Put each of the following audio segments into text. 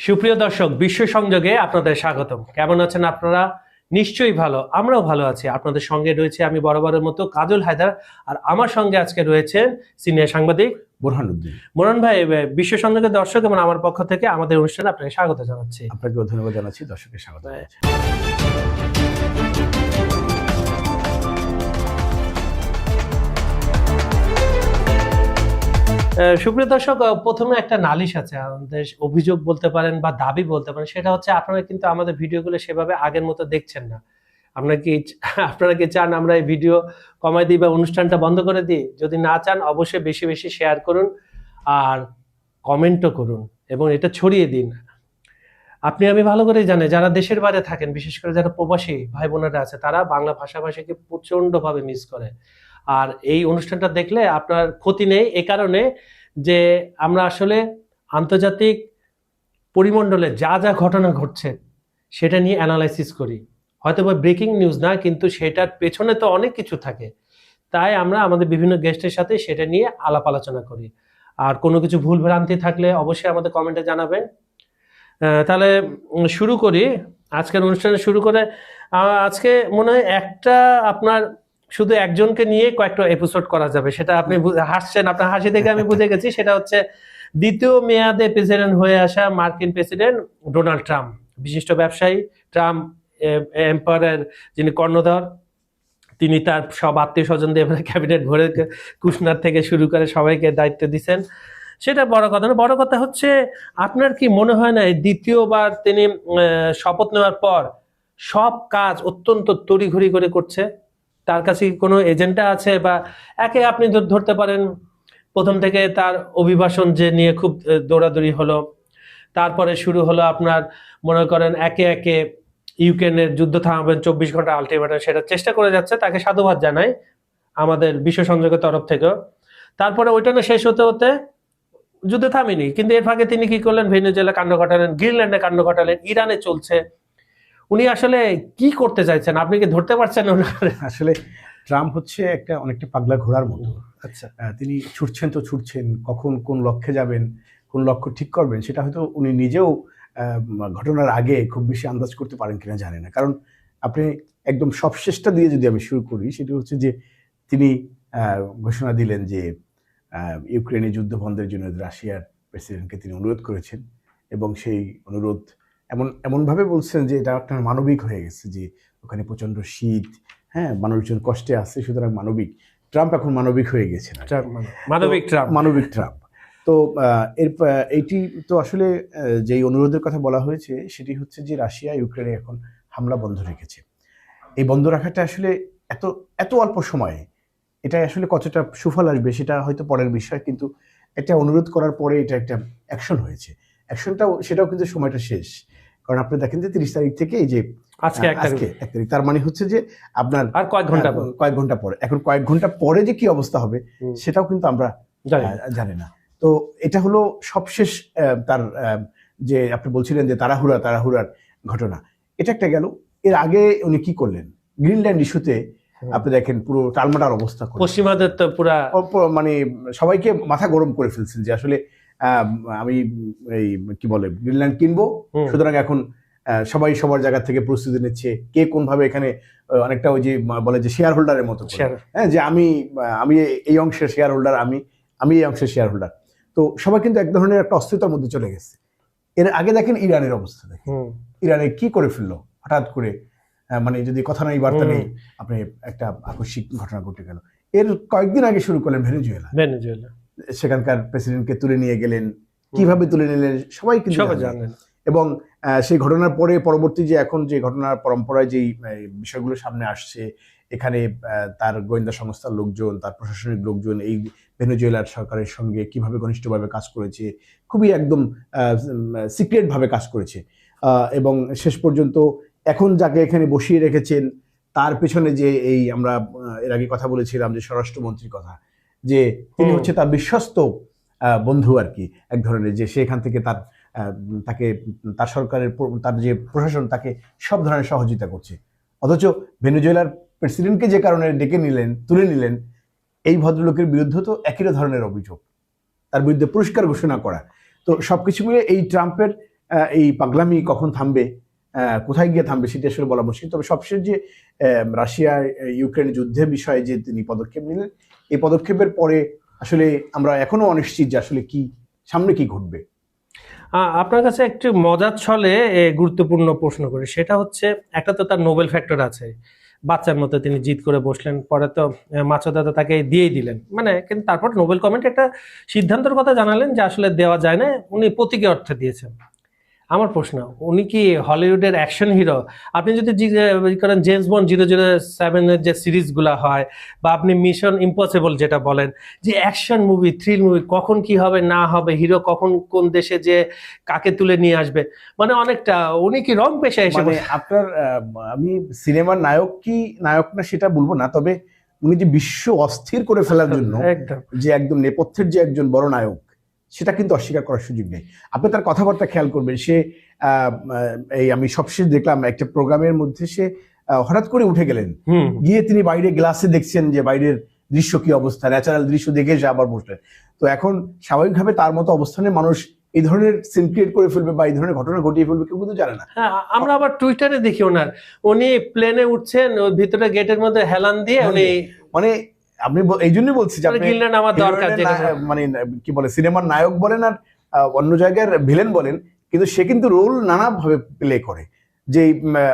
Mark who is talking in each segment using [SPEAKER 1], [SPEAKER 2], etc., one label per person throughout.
[SPEAKER 1] সুপ্রিয় দর্শক, বিশ্ব সংযোগে আপনাদের স্বাগতম। কেমন আছেন আপনারা? নিশ্চয়ই ভালো, আমরাও ভালো আছি। আপনাদের সঙ্গে রয়েছে আমি বরাবরের মতো কাজল হায়দার, আর আমার সঙ্গে আজকে রয়েছেন সিনিয়র সাংবাদিক
[SPEAKER 2] বোরহানুদ্দিন।
[SPEAKER 1] মোরন ভাই। বিশ্ব সংযোগের দর্শক এবং আমার পক্ষ থেকে আমাদের অনুষ্ঠানে আপনাকে স্বাগত জানাচ্ছি।
[SPEAKER 2] আপনাকেও ধন্যবাদ জানাচ্ছি, দর্শকের স্বাগত জানাচ্ছি।
[SPEAKER 1] সুপ্রিয় দর্শক, প্রথমে একটা নালিশ আছে আমাদের, অভিযোগ বলতে পারেন বা দাবি বলতে পারেন। সেটা হচ্ছে আপনারা কিন্তু আমাদের ভিডিওগুলো সেভাবে আগের মতো দেখছেন না। আপনারা কি চান আমরা এই ভিডিও কমাই দিই বা অনুষ্ঠানটা বন্ধ করে দিই? যদি না চান অবশ্যই বেশি বেশি শেয়ার করুন আর কমেন্টও করুন এবং এটা ছড়িয়ে দিন। আমি ভালো করে জানি যারা দেশের বাইরে থাকেন, বিশেষ করে যারা প্রবাসী ভাই বোনেরা আছে, তারা বাংলা ভাষাভাষীকে প্রচন্ডভাবে মিস করে। আর এই অনুষ্ঠানটা দেখলে আপনার ক্ষতি নেই, এই কারণে যে আমরা আসলে আন্তর্জাতিক পরিমণ্ডলে যা যা ঘটনা ঘটছে সেটা নিয়ে অ্যানালাইসিস করি। হয়তো বা ব্রেকিং নিউজ না, কিন্তু সেটার পেছনে তো অনেক কিছু থাকে। তাই আমরা আমাদের বিভিন্ন গেস্টের সাথে সেটা নিয়ে আলাপ আলোচনা করি। আর কোনো কিছু ভুল ভ্রান্তি থাকলে অবশ্যই আমাদের কমেন্টে জানাবেন। তাহলে শুরু করি আজকের অনুষ্ঠানে। শুরু করে আজকে মনে হয় আপনার শুধু একজনকে নিয়ে কয়েকটা এপিসোড করা যাবে। সেটা আপনি হাসছেন, আপনার হাসি দেখে আমি বুঝে গেছি। সেটা হচ্ছে দ্বিতীয় মেয়াদে প্রেসিডেন্ট হয়ে আসা মার্কিন প্রেসিডেন্ট ডোনাল্ড ট্রাম্প। বিশিষ্ট ব্যবসায়ী ট্রাম্প এম্পায়ারের যিনি কর্ণধর, তিনি তার সব আত্মীয় স্বজনদের ক্যাবিনেট ভরে কুশনার থেকে শুরু করে সবাইকে দায়িত্ব দিচ্ছেন। সেটা বড় কথা না। বড় কথা হচ্ছে, আপনার কি মনে হয় না দ্বিতীয়বার তিনি শপথ নেওয়ার পর সব কাজ অত্যন্ত তড়িঘড়ি করে করছে? তার কাছে কোনো এজেন্ডা আছে? বা আপনি ধরতে পারেন প্রথম থেকে তার অভিভাষণ যে নিয়ে খুব দৌড়াদৌড়ি হলো, তারপরে শুরু হলো আপনার মনে করেন একে একে ইউক্রেনের যুদ্ধ থামাবেন 24 ঘন্টা আলটিমেটাম, সেটা চেষ্টা করে যাচ্ছে। তাকে সাধুবাদ জানাই আমাদের বিশ্ব সংযোগের তরফ থেকেও। তারপরে ওইটা না শেষ হতে হতে যুদ্ধ থামেনি, কিন্তু এর ফাঁকে তিনি কি করলেন? ভেনেজুয়েলা কাণ্ড ঘটালেন, গ্রিনল্যান্ডে কাণ্ড ঘটালেন, ইরানে চলছে। উনি আসলে কি করতে চাইছেন? আপনি কি ধরতে পারছেন?
[SPEAKER 2] আসলে ট্রাম্প হচ্ছে অনেকটা পাগলা ঘোড়ার মতো।
[SPEAKER 1] আচ্ছা,
[SPEAKER 2] তিনি ছুটছেন তো ছুটছেন, কখন কোন লক্ষ্যে যাবেন, কোন লক্ষ্য ঠিক করবেন সেটা হয়তো উনি নিজেও ঘটনার আগে খুব বেশি আন্দাজ করতে পারেন কিনা জানি না। কারণ আপনি একদম সবশেষটা দিয়ে যদি আমি শুরু করি, সেটা হচ্ছে যে তিনি ঘোষণা দিলেন যে ইউক্রেনে যুদ্ধ বন্ধের জন্য রাশিয়ার প্রেসিডেন্টকে তিনি অনুরোধ করেছেন, এবং সেই অনুরোধ এমনভাবে বলছেন যে এটা একটা মানবিক হয়ে গেছে, যে ওখানে প্রচণ্ড শীত, হ্যাঁ, মানুষজন কষ্টে আছে, সুতরাং মানবিক। ট্রাম্প এখন মানবিক হয়ে গেছেন, মানবিক ট্রাম্প। তো এইটি তো আসলে যেই অনুরোধের কথা বলা হয়েছে সেটি হচ্ছে যে রাশিয়া ইউক্রেনে এখন হামলা বন্ধ রেখেছে। এই বন্ধ রাখাটা আসলে এত অল্প সময়ে এটা আসলে কতটা সুফল আসবে সেটা হয়তো পরের বিষয়, কিন্তু একটা অনুরোধ করার পরে এটা একটা অ্যাকশন হয়েছে। সেটাও কিন্তু সময়টা শেষ। কারণ আপনি দেখেন যে 30 তারিখ থেকে এই যে আজকে 1 তারিখ, তার মানে হচ্ছে যে আপনার
[SPEAKER 1] আর কয়েক
[SPEAKER 2] ঘন্টা পরে, এখন কয়েক ঘন্টা পরে যে কি অবস্থা হবে সেটাও কিন্তু আমরা জানি না। তো এটা হলো সবশেষ তার যে আপনি বলছিলেন যে তাড়াহুড়ার ঘটনা, এটা একটা গেল। এর আগে উনি কি করলেন? গ্রিনল্যান্ড ইস্যুতে আপনি দেখেন পুরো টালমাটাল অবস্থা,
[SPEAKER 1] পশ্চিমাদের তো পুরা
[SPEAKER 2] মানে সবাইকে মাথা গরম করে ফেলছেন যে আসলে আমি এই কি বলে গ্রিনল্যান্ড কিনবো, সুতরাং এখন সবাই সবার জায়গা থেকে প্রস্তুতি নিচ্ছে, কে কোন ভাবে এখানে অনেকটা ওই যে বলে যে শেয়ার হোল্ডারের মতো, হ্যাঁ, যে আমি এই অংশের শেয়ার হোল্ডার, আমি এই অংশের শেয়ার হোল্ডার। তো সবাই কিন্তু এক ধরনের একটা অস্থিরতার মধ্যে চলে গেছে। এর আগে দেখেন ইরানের অবস্থা, দেখেন ইরানে কি করে ফেললো হঠাৎ করে, মানে যদি কথা নেই বার্তা নেই, আপনি একটা আকস্মিক ঘটনা ঘটে গেল। এর কয়েকদিন আগে শুরু করলেন ভেনেজুয়েলা। সেখানকার প্রেসিডেন্টকে তুলে নিয়ে গেলেন, কিভাবে তুলে নিলেন সবাই কিন্তু জানেন। এবং সেই ঘটনার পরে পরবর্তী যে এখন যে ঘটনার পরম্পরায় যেই বিষয়গুলো সামনে আসছে, এখানে তার গোয়েন্দা সংস্থার লোকজন, তার প্রশাসনিক লোকজন এই ভেনেজুয়েলার সরকারের সঙ্গে কিভাবে ঘনিষ্ঠভাবে কাজ করেছে, খুবই একদম সিক্রেট ভাবে কাজ করেছে। এবং শেষ পর্যন্ত এখন যাকে এখানে বসিয়ে রেখেছেন তার পেছনে যে এই আমরা এর আগে কথা বলেছিলাম যে স্বরাষ্ট্রমন্ত্রীর কথা, যে তিনি হচ্ছে তার বিশ্বস্ত বন্ধু আর কি, এক ধরনের, যে সেখান থেকে তার সরকারের তার যে প্রশাসন তাকে সব ধরনের সহযোগিতা করছে। অথচ ভেনেজুয়েলার প্রেসিডেন্টকে যে কারণে তুলে নিলেন, এই ভদ্রলোকের বিরুদ্ধে তো একই ধরনের অভিযোগ, তার বিরুদ্ধে পুরস্কার ঘোষণা করা। তো সবকিছু মিলে এই ট্রাম্পের এই পাগলামি কখন থামবে, কোথায় গিয়ে থামবে সেটা আসলে বলা মুশকিল। তবে সবশেষ যে রাশিয়া ইউক্রেন যুদ্ধের বিষয়ে যে তিনি পদক্ষেপ নিলেন, এই পদক্ষেপের পরে আসলে আমরা এখনো অনিশ্চিত যে আসলে কি সামনে কি ঘটবে।
[SPEAKER 1] আপনার কাছে একটু মজার ছলে গুরুত্বপূর্ণ প্রশ্ন করি, সেটা হচ্ছে একটা তো তার নোবেল ফ্যাক্টর আছে, বাচ্চার মতো তিনি জিদ করে বসলেন, পরে তো মাচোদা তো তাকে দিয়েই দিলেন, মানে কিন্তু তারপর নোবেল কমিটি একটা সিদ্ধান্তের কথা জানালেন যে আসলে দেওয়া যায় না, উনি প্রতীকী অর্থে দিয়েছেন। আমার প্রশ্ন, উনি কি হলিউডের অ্যাকশন হিরো? আপনি যদি করেন জেমস বন্ড 007-এর যে সিরিজগুলো হয়, বা আপনি মিশন ইম্পসিবল যেটা বলেন, যে অ্যাকশন মুভি, থ্রিল মুভি, কখন কি হবে না হবে, হিরো কখন কোন দেশে যে কাকে তুলে নিয়ে আসবে, মানে অনেকটা উনি কি রং পেশা এসে
[SPEAKER 2] মানে আপনার আমি সিনেমার নায়ক কি নায়ক না সেটা বলবো না, তবে উনি যে বিশ্ব অস্থির করে ফেলার জন্য
[SPEAKER 1] একদম
[SPEAKER 2] যে একদম নেপথ্যের যে একজন বড় নায়ক, সেটা কিন্তু অস্বীকার করার সুযোগ নেই। আপনি তার কথাবার্তা খেয়াল করবেন, সে এই আমি সবশেষ দেখলাম একটা প্রোগ্রামের মধ্যে সে হঠাৎ করে উঠে গেলেন, গিয়ে তিনি বাইরে গ্লাসে দেখছেন যে বাইরের দৃশ্য কি অবস্থা, ন্যাচারাল দৃশ্য দেখে সে আবার বসলেন। তো এখন স্বাভাবিকভাবে তার মতো অবস্থানে মানুষ এই ধরনের সিন ক্রিয়েট করে ফেলবে বা এই ধরনের ঘটনা ঘটিয়ে ফেলবে, কেউ কিন্তু জানে না।
[SPEAKER 1] হ্যাঁ, আমরা আবার টুইটারে দেখি ওনার, উনি প্লেনে উঠছেন, ওই ভিতরে গেটের মধ্যে হেলান দিয়ে উনি,
[SPEAKER 2] মানে আপনি এই জন্যই বলছি যে আপনি
[SPEAKER 1] গিললেন আমার দরকার,
[SPEAKER 2] মানে কি বলে সিনেমার নায়ক বলেন আর অন্য জায়গার ভিলেন বলেন, কিন্তু সে কিন্তু রোল নানা ভাবে প্লে করে। যে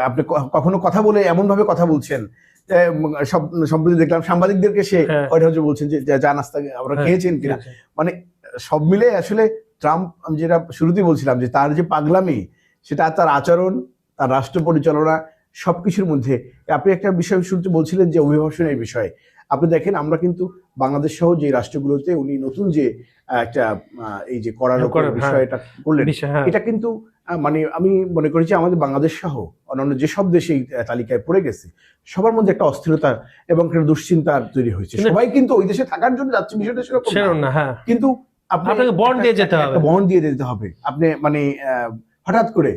[SPEAKER 2] আপনি কখনো কথা বলে এমন ভাবে কথা বলছেন, সম্প্রতি দেখলাম সাংবাদিকদেরকে সে হয়তো বলছেন যে চা নাস্তা আমরা খেয়েছেন কিনা, মানে সব মিলে আসলে ট্রাম্প, আমি যেটা শুরুতেই বলছিলাম যে তার যে পাগলামি, সেটা তার আচরণ, তার রাষ্ট্র পরিচালনা, সবকিছুর মধ্যে। আপনি একটা বিষয় শুরুতে বলছিলেন যে অভিবাসনের বিষয়ে, আপনি দেখেন আমরা কিন্তু বাংলাদেশ সহ যে রাষ্ট্রগুলোতে উনি নতুন যে একটা এই যে করার বিষয়টা করলেন, এটা কিন্তু মানে আমি মনে করি যে আমাদের বাংলাদেশ সহ অন্যান্য যেসব দেশে এই তালিকায় পড়ে গেছে, সবার মধ্যে একটা অস্থিরতা এবং একটা দুশ্চিন্তার তৈরি হয়েছে। সবাই কিন্তু ওই দেশে থাকার জন্য যাচ্ছে, বিষয়টা সেরকম না, কিন্তু আপনাকে বন্ড দিয়ে যেতে হবে, বন্ড দিয়ে যেতে হবে। আপনি মানে হঠাৎ করে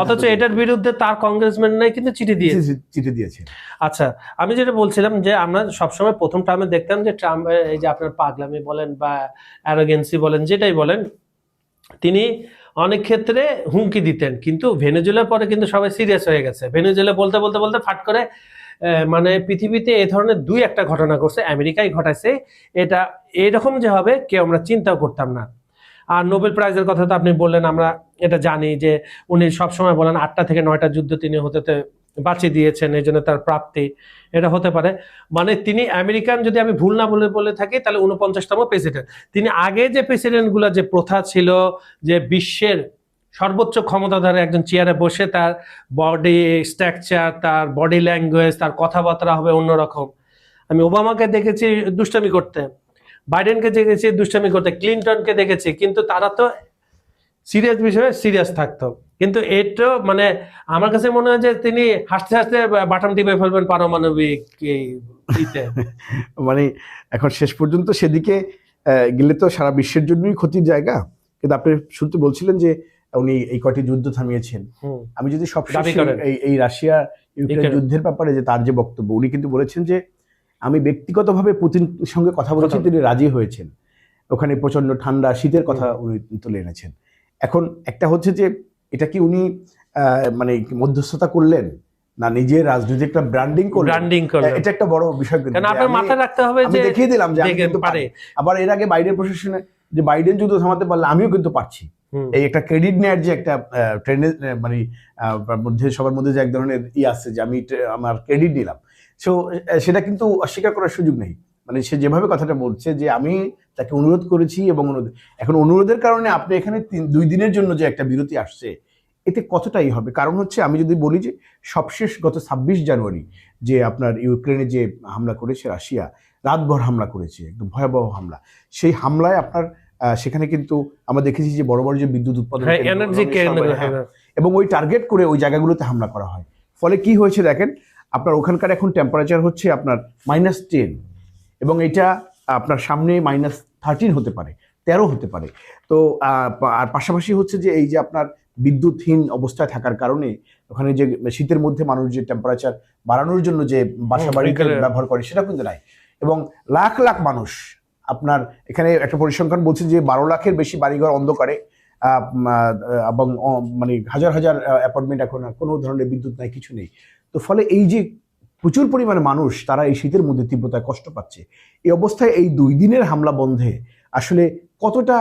[SPEAKER 1] অথচ এটার বিরুদ্ধে তার কংগ্রেসম্যান নাই কিন্তু চিঠি দিয়েছে। আচ্ছা, আমি যেটা বলছিলাম যে আমরা সবসময় প্রথম টার্মে দেখতাম যে ট্রাম্প, এই যে আপনার পাগলামি বলেন বা অ্যারোগেন্সি বলেন, যেটাই বলেন, তিনি অনেক ক্ষেত্রে হুমকি দিতেন, কিন্তু ভেনেজুয়েলার পরে কিন্তু সবাই সিরিয়াস হয়ে গেছে। ভেনেজুয়েলা বলতে বলতে বলতে ফাট করে মানে পৃথিবীতে এ ধরনের দুই একটা ঘটনা ঘটছে, আমেরিকাই ঘটাইছে, এটা এরকম যে হবে কেউ আমরা চিন্তাও করতাম না। আর নোবেল প্রাইজের কথা তো আপনি বললেন, আমরা এটা জানি যে উনি সবসময় বলেন 8টা থেকে 9টা যুদ্ধ তিনি হতে বাঁচিয়ে দিয়েছেন, এই জন্য তার প্রাপ্তি, এটা হতে পারে। মানে তিনি আমেরিকান, যদি আমি ভুল না বলে থাকি, তাহলে 49তম প্রেসিডেন্ট। তিনি আগে যে প্রেসিডেন্টগুলো যে প্রথা ছিল যে বিশ্বের সর্বোচ্চ ক্ষমতাধারী একজন চেয়ারে বসে তার বডি স্ট্রাকচার, তার বডি ল্যাঙ্গুয়েজ, তার কথাবার্তা হবে অন্যরকম। আমি ওবামাকে দেখেছি দুষ্টামি করতে, বাইডেনকে দেখেছি দুষ্টামি করতে, ক্লিনটনকে দেখেছি, কিন্তু তারা তো সিরিয়াস বিষয়ে সিরিয়াস থাকতো। কিন্তু এটা মানে আমার কাছে মনে হয় যে তিনি হাসতে হাসতে বাটন টিপে ফেলবেন পারমাণবিক
[SPEAKER 2] মানে এখন শেষ পর্যন্ত সেদিকে গেলে তো সারা বিশ্বের জন্যই ক্ষতির জায়গা। কিন্তু আপনি শুনতে বলছিলেন যে উনি এই কয়টি যুদ্ধ থামিয়েছেন। আমি যদি সব এই রাশিয়া ইউক্রেন যুদ্ধের ব্যাপারে যে তার যে বক্তব্য, উনি কিন্তু বলেছেন যে আমি ব্যক্তিগতভাবে পুতিনের সঙ্গে কথা বলেছি, তিনি রাজি হয়েছেন। ওখানে প্রচন্ড ঠান্ডা শীতের কথা উনি তুলে এনেছেন। এখন একটা হচ্ছে যে এটা কি উনি মানে মধ্যস্থতা করলেন না নিজের রাজনৈতিক একটা ব্র্যান্ডিং করলেন, এটা একটা বড় বিষয়।
[SPEAKER 1] কারণ আপনার মাথায় রাখতে হবে যে
[SPEAKER 2] দেখিয়ে দিলাম যে আমি কিন্তু পারি। আবার এর আগে বাইডেন প্রশাসনে যে বাইডেন যুদ্ধ থামাতে পারলে আমিও কিন্তু পারছি, এই একটা ক্রেডিট নেয়ার যে একটা ট্রেন্ডের মানে মধ্যে সবার মধ্যে যে এক ধরনের আছে যে আমি আমার ক্রেডিট নিলাম, সো সেটা কিন্তু অস্বীকার করার সুযোগ নেই। মানে সে যেভাবে কথাটা বলছে যে আমি তাকে অনুরোধ করেছি, এবং এখন অনুরোধের কারণে আপনি এখানে 2 দিনের জন্য যে একটা বিরতি আসছে, এতে কতটাই হবে। কারণ হচ্ছে আমি যদি বলি যে সবশেষ গত 26 জানুয়ারি যে আপনার ইউক্রেনে যে হামলা করেছে রাশিয়া, রাতভর হামলা করেছে, একদম ভয়াবহ হামলা। সেই হামলায় আপনার সেখানে কিন্তু আমরা দেখেছি যে বড় বড় যে বিদ্যুৎ উৎপাদন এবং ওই টার্গেট করে ওই জায়গাগুলোতে হামলা করা হয়। ফলে কি হয়েছে দেখেন, আপনার ওখানকার এখন টেম্পারেচার হচ্ছে আপনার -10, এবং এটা আপনার সামনে -13 হতে পারে, 13 হতে পারে। তো আর পাশাপাশি হচ্ছে যে এই যে আপনার বিদ্যুৎহীন অবস্থায় থাকার কারণে ওখানে যে শীতের মধ্যে মানুষ যে টেম্পারেচার বাড়ানোর জন্য যে বাসা বাড়ি ব্যবহার করে, সেটা কিন্তু নাই। এবং লাখ লাখ মানুষ, আপনার এখানে একটা পরিসংখ্যান বলছে যে 12 লাখের বেশি বাড়িঘর অন্ধকারে এবং মানে হাজার হাজার অ্যাপার্টমেন্ট, এখন কোনো ধরনের বিদ্যুৎ নাই, কিছু নেই। তো ফলে এই যে প্রচুর পরিমাণে মানুষ তারা এই শীতের মধ্যে তীব্রতায় কষ্ট পাচ্ছে, এই অবস্থায় এই 2 দিনের হামলা বন্ধে আসলে কতটা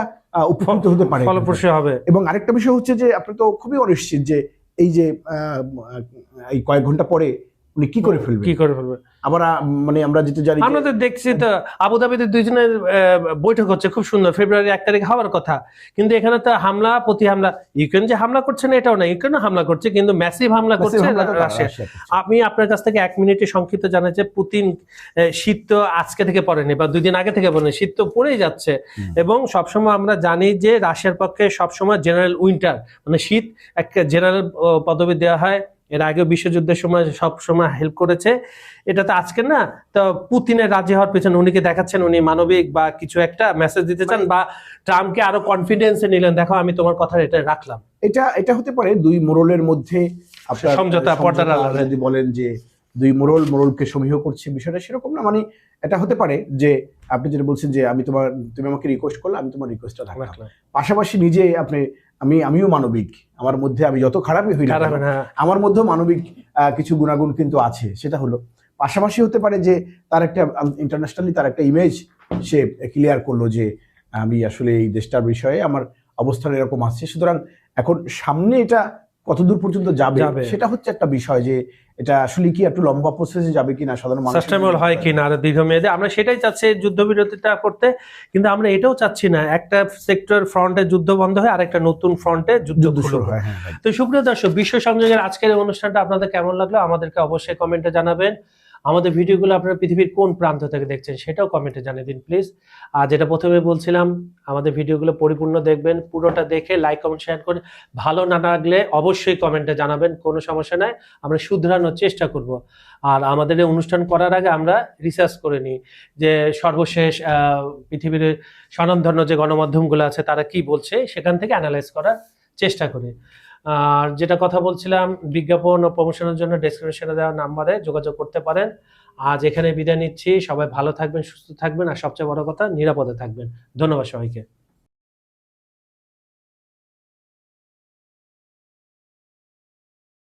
[SPEAKER 2] উপকৃত হতে পারে
[SPEAKER 1] ফলপ্রসূ হবে।
[SPEAKER 2] এবং আরেকটা বিষয় হচ্ছে যে আপনি তো খুবই অনিশ্চিত যে এই যে এই কয়েক ঘন্টা পরে উনি কি করে ফেলবে। আবার মানে আমরা যেটা জানি,
[SPEAKER 1] আমরা তো দেখছি তো আবুধাবিতে দুইজনের বৈঠক হচ্ছে, খুব সুন্দর, ফেব্রুয়ারি 1 তারিখ হওয়ার কথা, কিন্তু এখানে তো হামলা প্রতি হামলা, ইউক্রেন যে হামলা করছে না এটাও না, ইউক্রেনও হামলা করছে, কিন্তু ম্যাসিভ হামলা করছে রাশিয়া। আমি আপনার কাছ থেকে 1 মিনিটে সংক্ষিপ্ত জানাই যে পুতিন শীত তো আজকে থেকে পড়েনি বা 2 দিন আগে থেকে পড়েনি, শীত তো পড়েই যাচ্ছে। এবং সবসময় আমরা জানি যে রাশিয়ার পক্ষে সবসময় জেনারেল উইন্টার মানে শীত একটা জেনারেল পদবি দেওয়া হয়, এর আগেও বিশ্বযুদ্ধের সময় সব সময় হেল্প করেছে। এটা তো আজকে না, তো পুতিনের রাজি হওয়ার পেছনে উনিকে দেখাচ্ছেন উনি মানবিক বা কিছু একটা মেসেজ দিতে চান, বা ট্রাম্পকে আরো কনফিডেন্সে নিলেন, দেখো আমি তোমার কথা এটা রাখলাম।
[SPEAKER 2] এটা হতে পারে 2 মোড়লের মধ্যে আপনার
[SPEAKER 1] সমঝোতা, পর্দার আড়ালে।
[SPEAKER 2] যদি বলেন যে 2 মোড়লকে সমীহ করছে, বিষয়টা সেরকম না। মানে এটা হতে পারে যে আপনি যেটা বলছেন যে তুমি আমাকে রিকোয়েস্ট করলে আমি তোমার রিকোয়েস্টটা রাখলাম, পাশাপাশি নিজে আমিও মানবিক, আমার মধ্যে আমি যত খারাপই হই না আমার মধ্যেও মানবিক কিছু গুণাগুণ কিন্তু আছে। সেটা হলো পাশাপাশি হতে পারে যে তার একটা ইন্টারন্যাশনালি তার একটা ইমেজ সে ক্লিয়ার করলো যে আমি আসলে এই দেশটার বিষয়ে আমার অবস্থান এরকম আছে। সুতরাং এখন সামনে এটা কতদূর পর্যন্ত যাবে সেটা হচ্ছে একটা বিষয়, যে এটা আসলে কি একটু লম্বা প্রসেসে যাবে কিনা, সাধারণ মানুষ
[SPEAKER 1] সাস্টেনেবল হয় কিনা আর দীর্ঘমেয়াদে, আমরা সেটাই চাচ্ছি যুদ্ধবিরতিটা করতে। কিন্তু আমরা এটাও চাচ্ছি না একটা সেক্টর ফ্রন্টে যুদ্ধ বন্ধ হয় আর একটা নতুন ফ্রন্টে যুদ্ধ শুরু হয়। তো সুপ্রিয় দর্শক, বিশ্ব সংযোগের আজকের এই অনুষ্ঠানটা আপনাদের কেমন লাগলো আমাদেরকে অবশ্যই কমেন্টে জানাবেন। আমাদের ভিডিওগুলো আপনারা পৃথিবীর কোন প্রান্ত থেকে দেখছেন সেটাও কমেন্টে জানিয়ে দিন প্লিজ। আর যেটা প্রথমে বলছিলাম, আমাদের ভিডিওগুলো পরিপূর্ণ দেখবেন, পুরোটা দেখে লাইক কমেন্ট শেয়ার করে, ভালো না লাগলে অবশ্যই কমেন্টে জানাবেন, কোনো সমস্যা নাই, আমরা শুধরানোর চেষ্টা করব। আর আমাদের এই অনুষ্ঠান করার আগে আমরা রিসার্চ করে নিই যে সর্বশেষ পৃথিবীর স্বনামধন্য যে গণমাধ্যমগুলো আছে তারা কি বলছে, সেখান থেকে অ্যানালাইজ করার চেষ্টা করি। আর যেটা কথা বলছিলাম, বিজ্ঞাপন ও প্রমোশনের জন্য ডেসক্রিপশনে দেওয়া নাম্বারে যোগাযোগ করতে পারেন। আজ এখানে বিদায় নিচ্ছি, সবাই ভালো থাকবেন, সুস্থ থাকবেন, আর সবচেয়ে বড় কথা নিরাপদে থাকবেন। ধন্যবাদ সবাইকে।